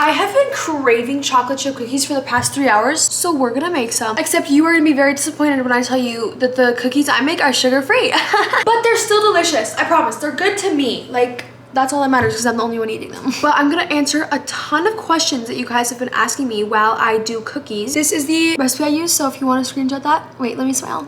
I have been craving chocolate chip cookies for the past 3 hours, so we're gonna make some. Except you are gonna be very disappointed when I tell you that the cookies I make are sugar-free. But they're still delicious, I promise. They're good to me. Like, that's all that matters because I'm the only one eating them. But I'm gonna answer a ton of questions that you guys have been asking me while I do cookies. This is the recipe I use, so if you want to screenshot that, wait, let me smile.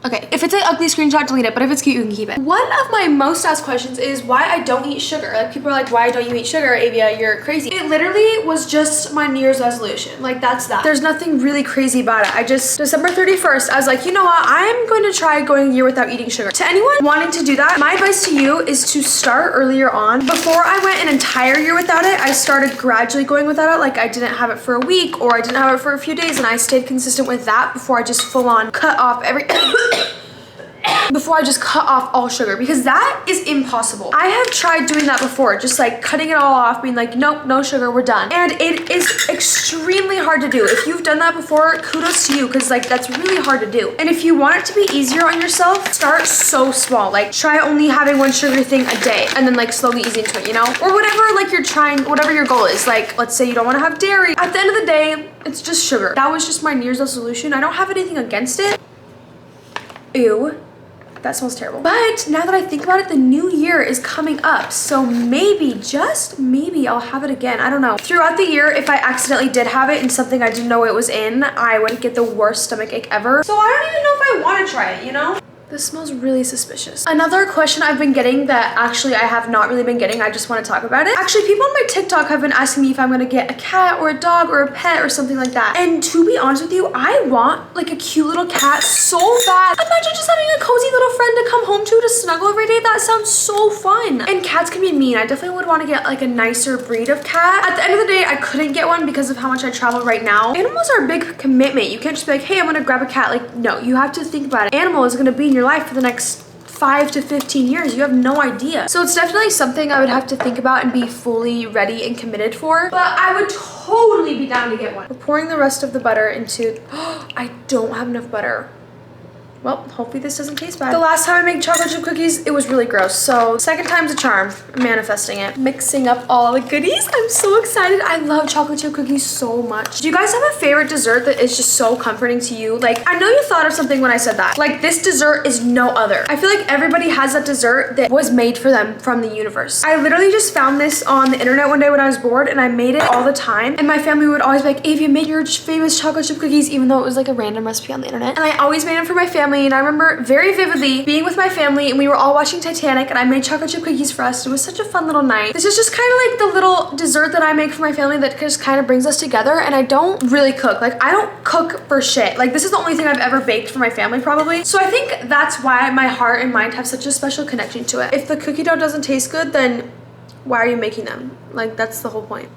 Okay, if it's an ugly screenshot, delete it, but if it's cute, you can keep it. One of my most asked questions is why I don't eat sugar. Like, people are like, why don't you eat sugar, Avia? You're crazy. It literally was just my New Year's resolution. Like, that's that. There's nothing really crazy about it. December 31st, I was like, you know what? I'm going to try going a year without eating sugar. To anyone wanting to do that, my advice to you is to start earlier on. Before I went an entire year without it, I started gradually going without it. Like, I didn't have it for a week or I didn't have it for a few days, and I stayed consistent with that before I just full on cut off before I just cut off all sugar, because that is impossible. I have tried doing that before, just like cutting it all off, being like, nope, no sugar, we're done. And it is extremely hard to do. If you've done that before, kudos to you, because like that's really hard to do. And if you want it to be easier on yourself, start so small. Like, try only having one sugar thing a day and then like slowly ease into it, you know? Or whatever like you're trying, whatever your goal is. Like, let's say you don't want to have dairy. At the end of the day, it's just sugar. That was just my New Year's resolution. I don't have anything against it. Ew. That smells terrible. But now that I think about it, the new year is coming up. So maybe, just maybe, I'll have it again. I don't know. Throughout the year, if I accidentally did have it in something I didn't know it was in, I would get the worst stomachache ever. So I don't even know if I want to try it, you know? This smells really suspicious. Another question I've been getting that actually I have not really been getting, I just want to talk about it. Actually, people on my TikTok have been asking me if I'm gonna get a cat or a dog or a pet or something like that. And to be honest with you, I want like a cute little cat so bad. Imagine just having a cozy little friend to come home to snuggle every day. That sounds so fun. And cats can be mean. I definitely would want to get like a nicer breed of cat. At the end of the day, I couldn't get one because of how much I travel right now. Animals are a big commitment. You can't just be like, hey, I'm gonna grab a cat. Like, no, you have to think about it. Animal is gonna be in your life for the next 5 to 15 years. You have no idea. So it's definitely something I would have to think about and be fully ready and committed for. But I would totally be down to get one. We're pouring the rest of the butter into, I don't have enough butter. Well, hopefully this doesn't taste bad. The last time I made chocolate chip cookies, it was really gross. So second time's a charm. I'm manifesting it. Mixing up all the goodies. I'm so excited. I love chocolate chip cookies so much. Do you guys have a favorite dessert that is just so comforting to you? Like, I know you thought of something when I said that. Like, this dessert is no other. I feel like everybody has that dessert that was made for them from the universe. I literally just found this on the internet one day when I was bored, and I made it all the time. And my family would always be like, Avia, make your famous chocolate chip cookies, even though it was like a random recipe on the internet. And I always made them for my family. And I remember very vividly being with my family and we were all watching Titanic and I made chocolate chip cookies for us. It was such a fun little night. This is just kind of like the little dessert that I make for my family that just kind of brings us together. And I don't really cook. Like, I don't cook for shit. Like, this is the only thing I've ever baked for my family probably. So I think that's why my heart and mind have such a special connection to it. If the cookie dough doesn't taste good, then why are you making them? Like, that's the whole point.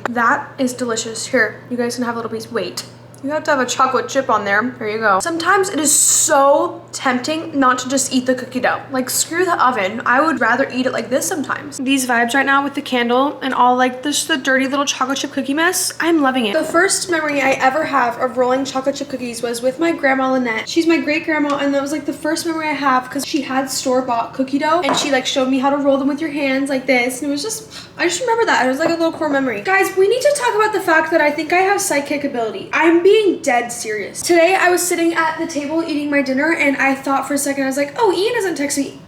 That is delicious. Here, you guys can have a little piece. Wait. You have to have a chocolate chip on there. There you go. Sometimes it is so tempting not to just eat the cookie dough. Like, screw the oven. I would rather eat it like this sometimes. These vibes right now with the candle and all like this, the dirty little chocolate chip cookie mess, I'm loving it. The first memory I ever have of rolling chocolate chip cookies was with my grandma Lynette. She's my great grandma, and that was like the first memory I have because she had store-bought cookie dough and she like showed me how to roll them with your hands like this. And it was just, I just remember that. It was like a little core memory. Guys, we need to talk about the fact that I think I have psychic ability. I'm being dead serious. Today I was sitting at the table eating my dinner and I thought for a second, I was like, oh, Ian hasn't texted me.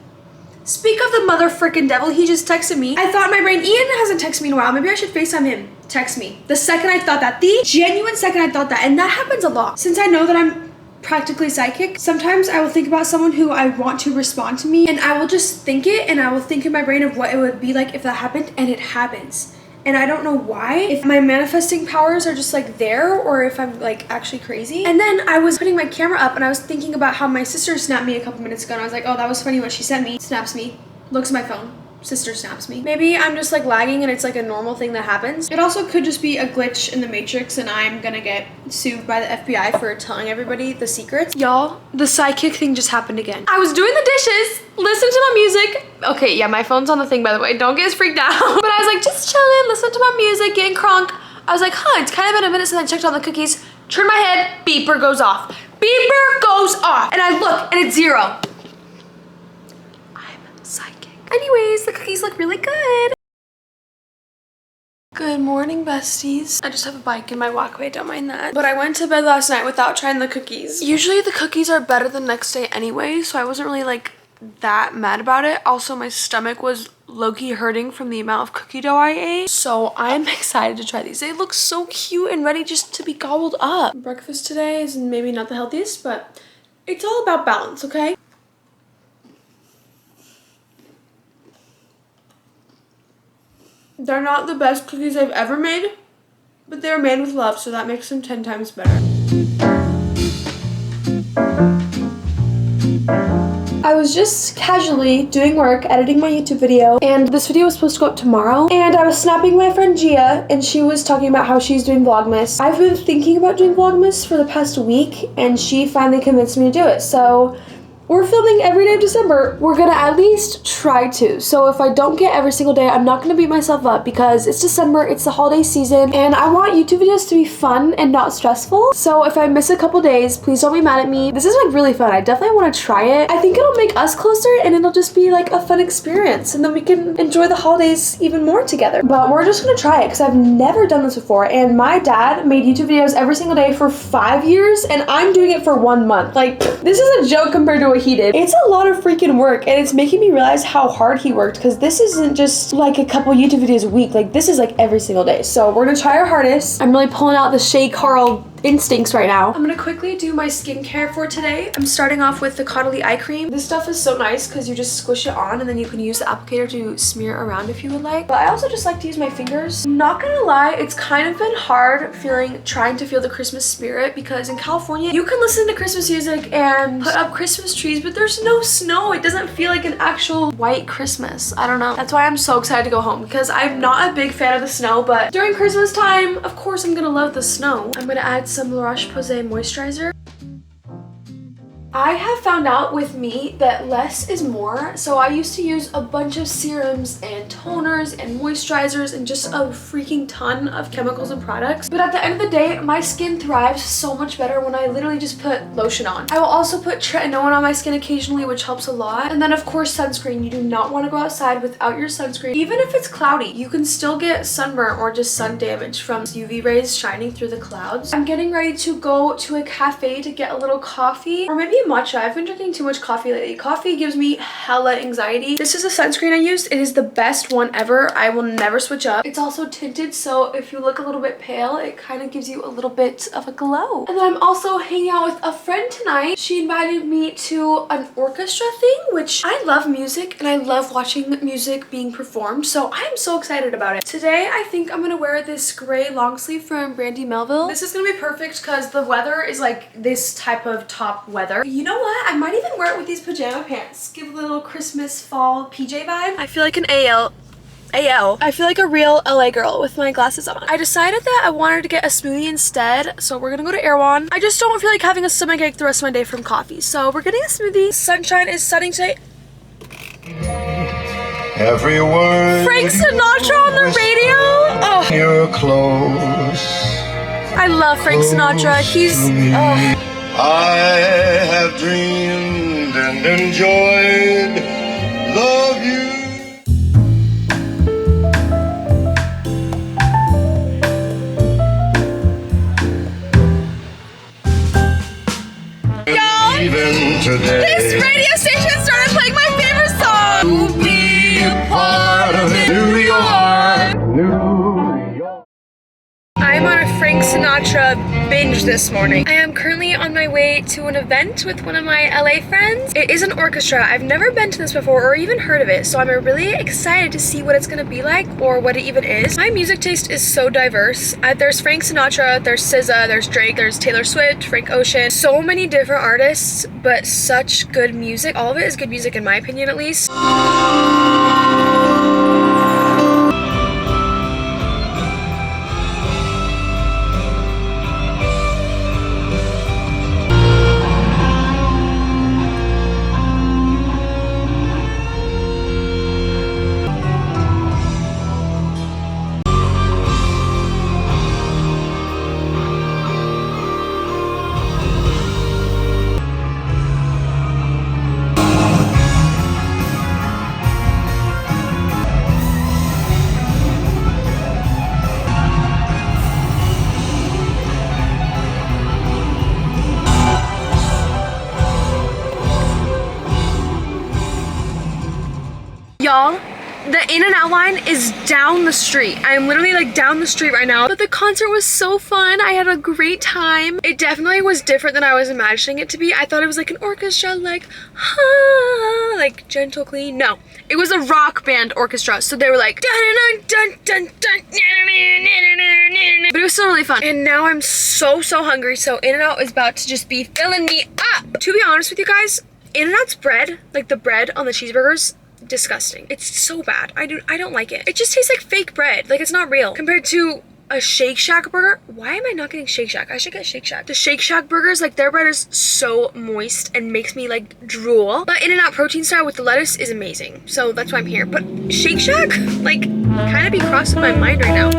Speak of the mother frickin' devil, he just texted me. I thought in my brain, Ian hasn't texted me in a while. Maybe I should FaceTime him. Text me. The second I thought that, the genuine second I thought that, and that happens a lot. Since I know that I'm practically psychic, sometimes I will think about someone who I want to respond to me and I will just think it and I will think in my brain of what it would be like if that happened, and it happens. And I don't know why, if my manifesting powers are just like there or if I'm like actually crazy. And then I was putting my camera up and I was thinking about how my sister snapped me a couple minutes ago and I was like, oh, that was funny what she sent me. Snaps me, looks at my phone. Sister snaps me. Maybe I'm just like lagging and it's like a normal thing that happens. It also could just be a glitch in the matrix and I'm gonna get sued by the FBI for telling everybody the secrets. Y'all, the psychic thing just happened again. I was doing the dishes, listening to my music. Okay, yeah, my phone's on the thing, by the way. Don't get as freaked out. But I was like just chilling, listening to my music, getting crunk. I was like, huh, it's kind of been a minute since I checked on the cookies. Turn my head, beeper goes off. Beeper goes off. And I look and it's 0. I'm psychic. Anyways, the cookies look really good. Good morning, besties. I just have a bike in my walkway, don't mind that. But I went to bed last night without trying the cookies. Usually the cookies are better the next day anyway, so I wasn't really like that mad about it. Also, my stomach was low-key hurting from the amount of cookie dough I ate. So I'm excited to try these. They look so cute and ready just to be gobbled up. Breakfast today is maybe not the healthiest, but it's all about balance, okay? They're not the best cookies I've ever made, but they're made with love, so that makes them 10 times better. I was just casually doing work, editing my YouTube video, and this video was supposed to go up tomorrow, and I was snapping my friend Gia, and she was talking about how she's doing vlogmas. I've been thinking about doing vlogmas for the past week, and she finally convinced me to do it, so we're filming every day of December. We're gonna at least try to. So if I don't get every single day, I'm not gonna beat myself up because it's December, it's the holiday season, and I want YouTube videos to be fun and not stressful. So if I miss a couple days, please don't be mad at me. This is like really fun. I definitely wanna try it. I think it'll make us closer and it'll just be like a fun experience, and then we can enjoy the holidays even more together. But we're just gonna try it because I've never done this before, and my dad made YouTube videos every single day for 5 years, and I'm doing it for 1 month. Like, this is a joke compared to what he did. It's a lot of freaking work, and it's making me realize how hard he worked, because this isn't just like a couple YouTube videos a week. Like, this is like every single day. So we're gonna try our hardest. I'm really pulling out the Shay Carl instincts right now. I'm gonna quickly do my skincare for today. I'm starting off with the Caudalie eye cream. This stuff is so nice because you just squish it on and then you can use the applicator to smear around if you would like. But I also just like to use my fingers. Not gonna lie, it's kind of been hard trying to feel the Christmas spirit, because in California, you can listen to Christmas music and put up Christmas trees, but there's no snow. It doesn't feel like an actual white Christmas. I don't know. That's why I'm so excited to go home, because I'm not a big fan of the snow, but during Christmas time, of course I'm gonna love the snow. I'm gonna add some La Roche-Posay moisturizer. I have found out with me that less is more. So I used to use a bunch of serums and toners and moisturizers and just a freaking ton of chemicals and products. But at the end of the day, my skin thrives so much better when I literally just put lotion on. I will also put tretinoin on my skin occasionally, which helps a lot. And then of course, sunscreen. You do not want to go outside without your sunscreen. Even if it's cloudy, you can still get sunburn or just sun damage from UV rays shining through the clouds. I'm getting ready to go to a cafe to get a little coffee, or maybe matcha. I've been drinking too much coffee lately. Coffee gives me hella anxiety. This is a sunscreen I used. It is the best one ever. I will never switch up. It's also tinted, so if you look a little bit pale, it kind of gives you a little bit of a glow. And then I'm also hanging out with a friend tonight. She invited me to an orchestra thing, which I love music and I love watching music being performed, so I am so excited about it. Today, I think I'm gonna wear this gray long sleeve from Brandy Melville. This is gonna be perfect because the weather is like this type of top weather. You know what? I might even wear it with these pajama pants. Give a little Christmas fall PJ vibe. I feel like an AL. I feel like a real LA girl with my glasses on. I decided that I wanted to get a smoothie instead, so we're gonna go to Erewhon. I just don't feel like having a stomachache the rest of my day from coffee, so we're getting a smoothie. Sunshine is sunning today. Every word Frank Sinatra on the radio? Oh, you're close. I love Frank Sinatra. He's I have dreamed and enjoyed the view. Y'all, Even today, this radio station started playing my favorite song. to be a part of it. New York, New York. I'm on a Frank Sinatra binge this morning. I am currently on my way to an event with one of my LA friends. It is an orchestra. I've never been to this before or even heard of it, so I'm really excited to see what it's gonna be like or what it even is. My music taste is so diverse. There's Frank Sinatra, there's SZA, there's Drake, there's Taylor Swift, Frank Ocean. So many different artists, but such good music. All of it is good music in my opinion, at least. Y'all, the In-N-Out line is down the street. I'm literally like down the street right now. But the concert was so fun. I had a great time. It definitely was different than I was imagining it to be. I thought it was like an orchestra, like gentle, clean. No, it was a rock band orchestra. So they were like dun dun dun dun dun. But it was still really fun. And now I'm so hungry. So In-N-Out is about to just be filling me up. To be honest with you guys, In-N-Out's bread, like the bread on the cheeseburgers, disgusting. It's so bad. I don't like it. It just tastes like fake bread. Like it's not real. Compared to a Shake Shack burger. Why am I not getting Shake Shack? I should get Shake Shack. The Shake Shack burgers, like their bread is so moist and makes me like drool. But In-N-Out protein style with the lettuce is amazing. So that's why I'm here. But Shake Shack, like kind of be crossing my mind right now.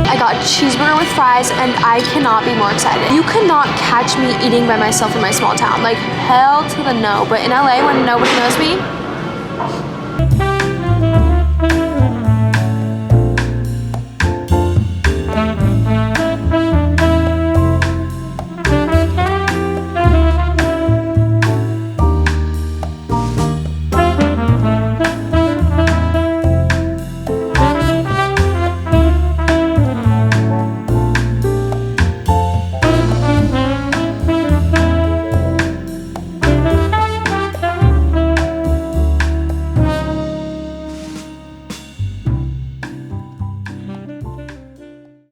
I got cheeseburger with fries and I cannot be more excited. You could not catch me eating by myself in my small town. Like hell to the no. But in LA when nobody knows me,